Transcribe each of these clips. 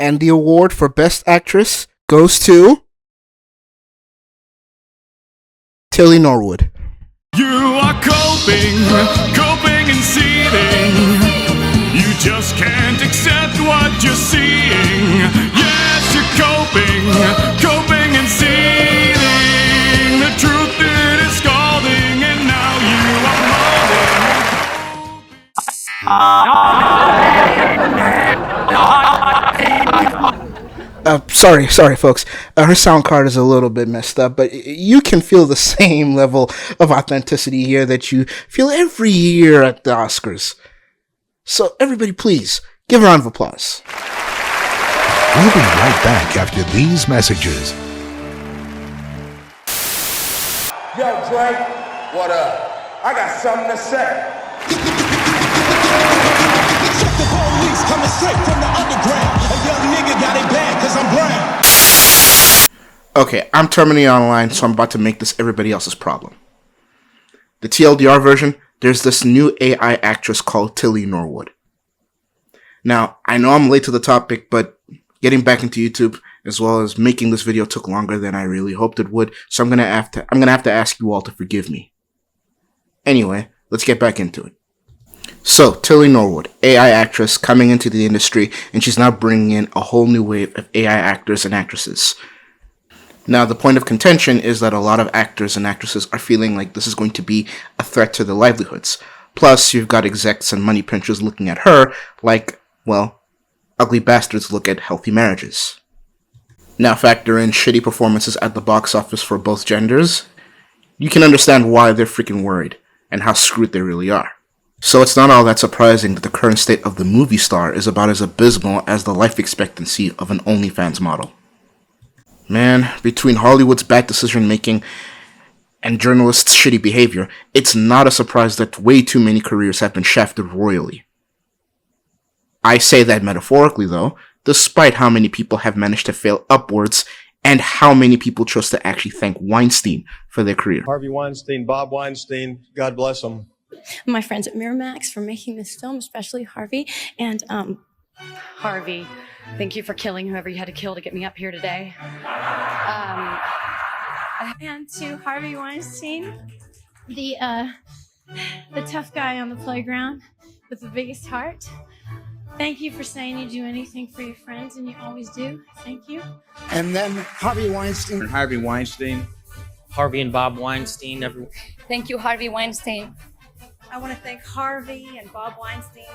And the award for Best Actress goes to Tilly Norwood. You are coping and seething. You just can't accept what you're seeing. Yes, you're coping and seething. The truth it is scalding, and now you are molding. Sorry, folks. Her sound card is a little bit messed up, but you can feel the same level of authenticity here that you feel every year at the Oscars. So, everybody, please give a round of applause. We'll be right back after these messages. Yo, Drake, what up? I got something to say. Check the police coming straight from the underground. A young nigga got it bad cause I'm brown. Okay, I'm terminating online, so I'm about to make this everybody else's problem. The TLDR version, there's this new AI actress called Tilly Norwood. Now, I know I'm late to the topic, but getting back into YouTube, as well as making this video, took longer than I really hoped it would, so I'm gonna have to ask you all to forgive me. Anyway, let's get back into it. So, Tilly Norwood, AI actress coming into the industry, and she's now bringing in a whole new wave of AI actors and actresses. Now, the point of contention is that a lot of actors and actresses are feeling like this is going to be a threat to their livelihoods. Plus, you've got execs and money pinchers looking at her like, well, ugly bastards look at healthy marriages. Now, factor in shitty performances at the box office for both genders. You can understand why they're freaking worried, and how screwed they really are. So it's not all that surprising that the current state of the movie star is about as abysmal as the life expectancy of an OnlyFans model. Man, between Hollywood's bad decision-making and journalists' shitty behavior, it's not a surprise that way too many careers have been shafted royally. I say that metaphorically, though, despite how many people have managed to fail upwards and how many people chose to actually thank Weinstein for their career. Harvey Weinstein, Bob Weinstein, God bless them. My friends at Miramax for making this film, especially Harvey. And, Harvey, thank you for killing whoever you had to kill to get me up here today. And to Harvey Weinstein, the tough guy on the playground with the biggest heart. Thank you for saying you do anything for your friends, and you always do. Thank you. And then Harvey Weinstein. Harvey Weinstein. Harvey and Bob Weinstein. Everyone. Thank you, Harvey Weinstein. I want to thank Harvey and Bob Weinstein.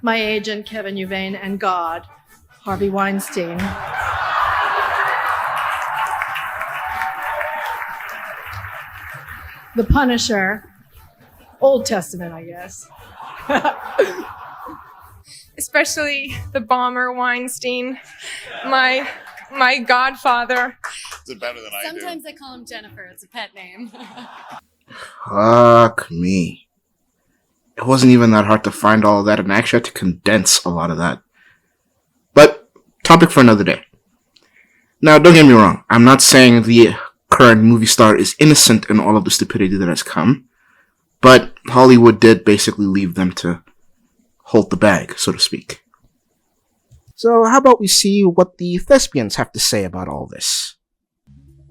My agent, Kevin Uvain, and God, Harvey Weinstein. The Punisher. Old Testament, I guess. Especially the bomber Weinstein, my godfather. Is it better than I do? Sometimes I call him Jennifer. It's a pet name. Fuck me. It wasn't even that hard to find all of that, and I actually had to condense a lot of that. But, topic for another day. Now, don't get me wrong. I'm not saying the current movie star is innocent in all of the stupidity that has come, but Hollywood did basically leave them to hold the bag, so to speak. So, how about we see what the thespians have to say about all this?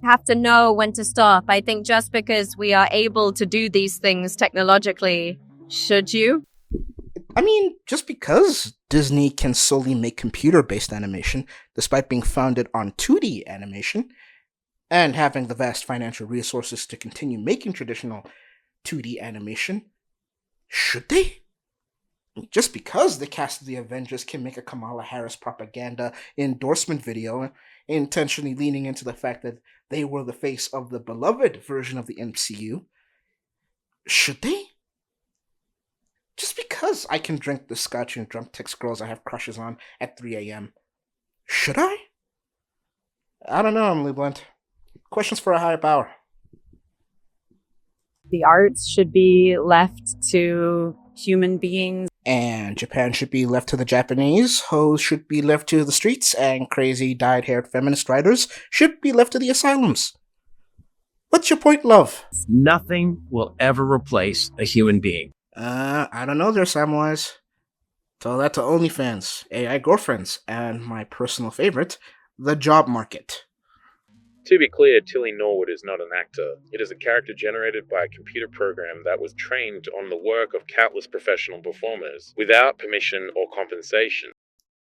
Have to know when to stop. I think just because we are able to do these things technologically, should you? I mean, just because Disney can solely make computer-based animation, despite being founded on 2D animation, and having the vast financial resources to continue making traditional 2D animation, should they? Just because the cast of the Avengers can make a Kamala Harris propaganda endorsement video, intentionally leaning into the fact that they were the face of the beloved version of the MCU, should they? Just because I can drink the scotch and drunk text girls I have crushes on at 3 a.m., should I? I don't know, Emily Blunt. Questions for a higher power. The arts should be left to human beings. And Japan should be left to the Japanese, hoes should be left to the streets, and crazy dyed-haired feminist writers should be left to the asylums. What's your point, love? Nothing will ever replace a human being. I don't know there, Samwise. Tell that to OnlyFans, AI girlfriends, and my personal favorite, the job market. To be clear, Tilly Norwood is not an actor. It is a character generated by a computer program that was trained on the work of countless professional performers without permission or compensation.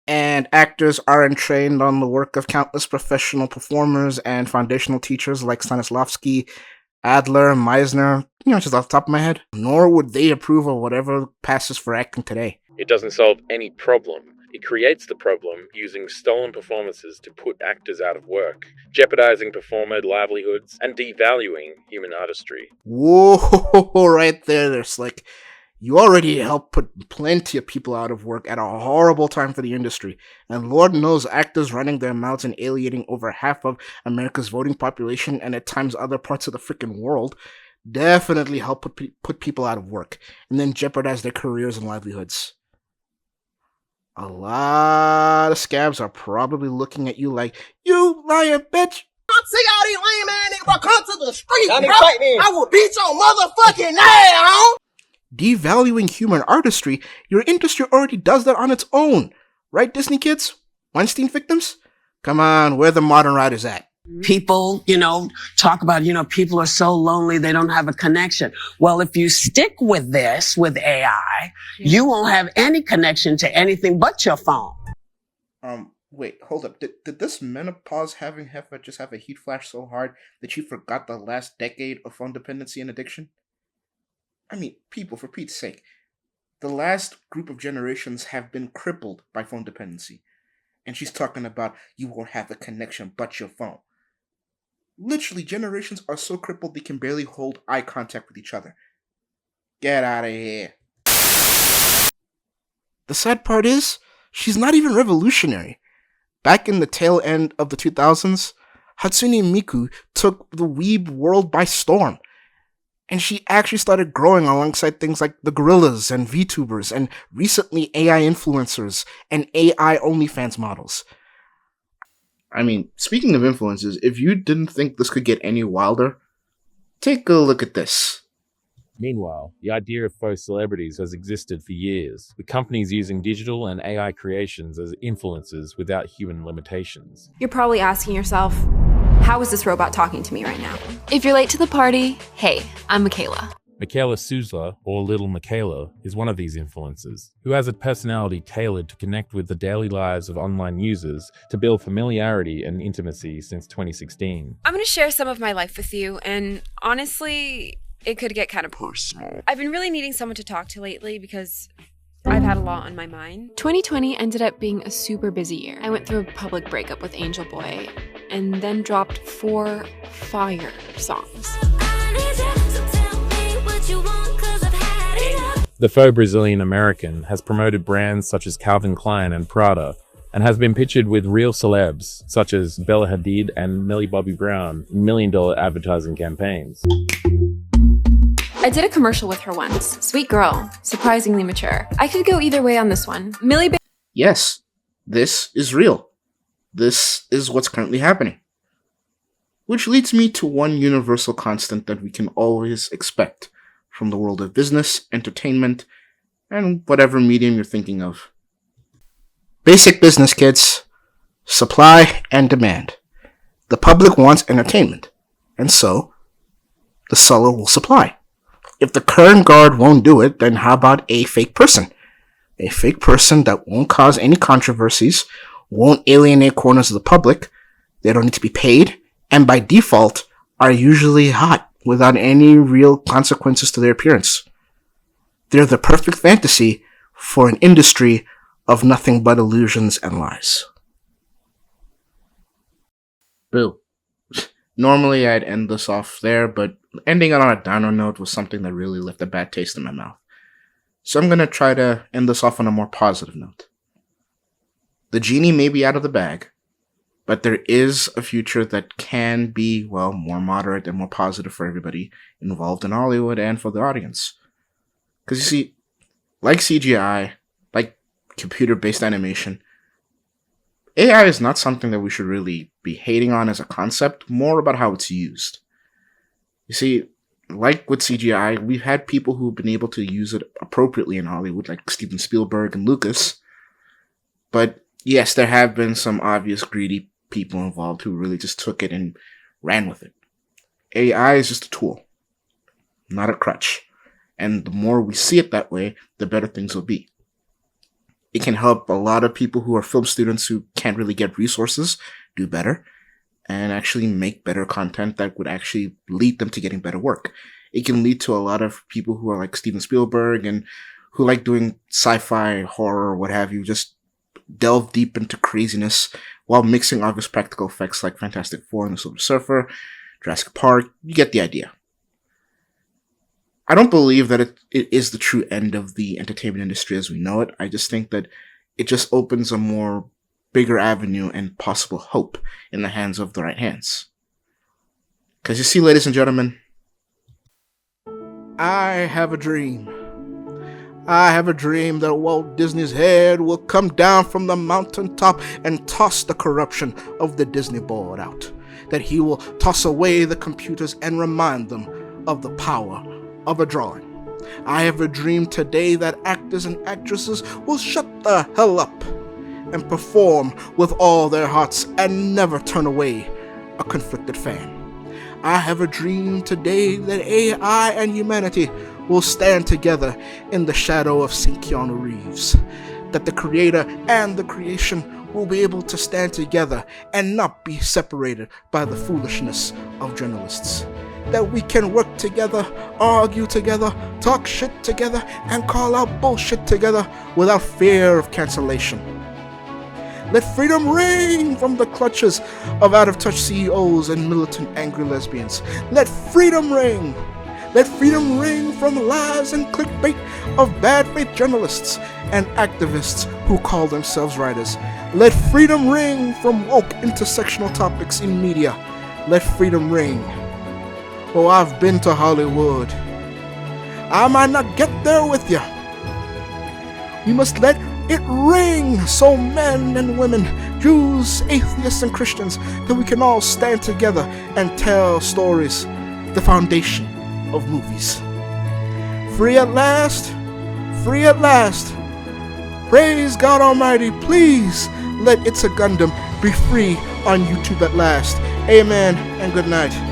And actors aren't trained on the work of countless professional performers and foundational teachers like Stanislavski, Adler, Meisner, just off the top of my head. Nor would they approve of whatever passes for acting today. It doesn't solve any problem. It creates the problem using stolen performances to put actors out of work, jeopardizing performer livelihoods and devaluing human artistry. Whoa, right there, Slick. You already helped put plenty of people out of work at a horrible time for the industry, and Lord knows actors running their mouths and alienating over half of America's voting population and at times other parts of the freaking world definitely help put people out of work and then jeopardize their careers and livelihoods. A lot of scabs are probably looking at you like, you lying bitch! See all these lame ass niggas, bro, come to the street, bro. I will beat your motherfucking ass, Devaluing human artistry, your industry already does that on its own. Right, Disney kids? Weinstein victims? Come on, where the modern writers at? People, talk about, people are so lonely they don't have a connection. Well, if you stick with this, with AI, you won't have any connection to anything but your phone. Wait, hold up. Did this menopause having heifer just have a heat flash so hard that you forgot the last decade of phone dependency and addiction? I mean, people, for Pete's sake, the last group of generations have been crippled by phone dependency. And she's talking about you won't have a connection but your phone. Literally, generations are so crippled they can barely hold eye contact with each other. Get out of here. The sad part is, she's not even revolutionary. Back in the tail end of the 2000s, Hatsune Miku took the weeb world by storm. And she actually started growing alongside things like the gorillas and VTubers and recently AI influencers and AI OnlyFans models. I mean, speaking of influencers, if you didn't think this could get any wilder, take a look at this. Meanwhile, the idea of faux celebrities has existed for years, with companies using digital and AI creations as influencers without human limitations. You're probably asking yourself, how is this robot talking to me right now? If you're late to the party, hey, I'm Michaela. Michaela Suzla, or Little Michaela, is one of these influencers, who has a personality tailored to connect with the daily lives of online users to build familiarity and intimacy since 2016. I'm going to share some of my life with you, and honestly, it could get kind of personal. I've been really needing someone to talk to lately because I've had a lot on my mind. 2020 ended up being a super busy year. I went through a public breakup with Angel Boy, and then dropped 4 fire songs. The faux Brazilian American has promoted brands such as Calvin Klein and Prada, and has been pictured with real celebs such as Bella Hadid and Millie Bobby Brown in million-dollar advertising campaigns. I did a commercial with her once. Sweet girl, surprisingly mature. I could go either way on this one. Yes, this is real. This is what's currently happening. Which leads me to one universal constant that we can always expect from the world of business, entertainment, and whatever medium you're thinking of. Basic business, kids. Supply and demand. The public wants entertainment, and so the seller will supply. If the current guard won't do it, then how about a fake person? A fake person that won't cause any controversies, won't alienate corners of the public, they don't need to be paid, and by default are usually hot without any real consequences to their appearance. They're the perfect fantasy for an industry of nothing but illusions and lies. Boo. Normally I'd end this off there, but ending it on a downer note was something that really left a bad taste in my mouth. So I'm going to try to end this off on a more positive note. The genie may be out of the bag, but there is a future that can be, well, more moderate and more positive for everybody involved in Hollywood and for the audience. Because you see, like CGI, like computer-based animation, AI is not something that we should really be hating on as a concept, more about how it's used. You see, like with CGI, we've had people who've been able to use it appropriately in Hollywood, like Steven Spielberg and Lucas. But yes, there have been some obvious greedy people involved who really just took it and ran with it. AI is just a tool, not a crutch. And the more we see it that way, the better things will be. It can help a lot of people who are film students who can't really get resources do better and actually make better content that would actually lead them to getting better work. It can lead to a lot of people who are like Steven Spielberg and who like doing sci-fi, horror, what have you, just delve deep into craziness while mixing obvious practical effects like Fantastic Four and the Silver Surfer, Jurassic Park. You get the idea. I don't believe that it is the true end of the entertainment industry as we know it. I just think that it just opens a more bigger avenue and possible hope in the hands of the right hands. Because you see, ladies and gentlemen, I have a dream. I have a dream that Walt Disney's head will come down from the mountaintop and toss the corruption of the Disney board out. That he will toss away the computers and remind them of the power of a drawing. I have a dream today that actors and actresses will shut the hell up and perform with all their hearts and never turn away a conflicted fan. I have a dream today that AI and humanity will stand together in the shadow of St. Keanu Reeves. That the creator and the creation will be able to stand together and not be separated by the foolishness of journalists. That we can work together, argue together, talk shit together, and call out bullshit together without fear of cancellation. Let freedom ring from the clutches of out-of-touch CEOs and militant angry lesbians. Let freedom ring! Let freedom ring from the lies and clickbait of bad faith journalists and activists who call themselves writers. Let freedom ring from woke intersectional topics in media. Let freedom ring. Oh, I've been to Hollywood. I might not get there with you. We must let it ring so men and women, Jews, atheists, and Christians, that we can all stand together and tell stories, the foundation of movies. Free at last, free at last. Praise God Almighty, please let It's a Gundam be free on YouTube at last. Amen and good night.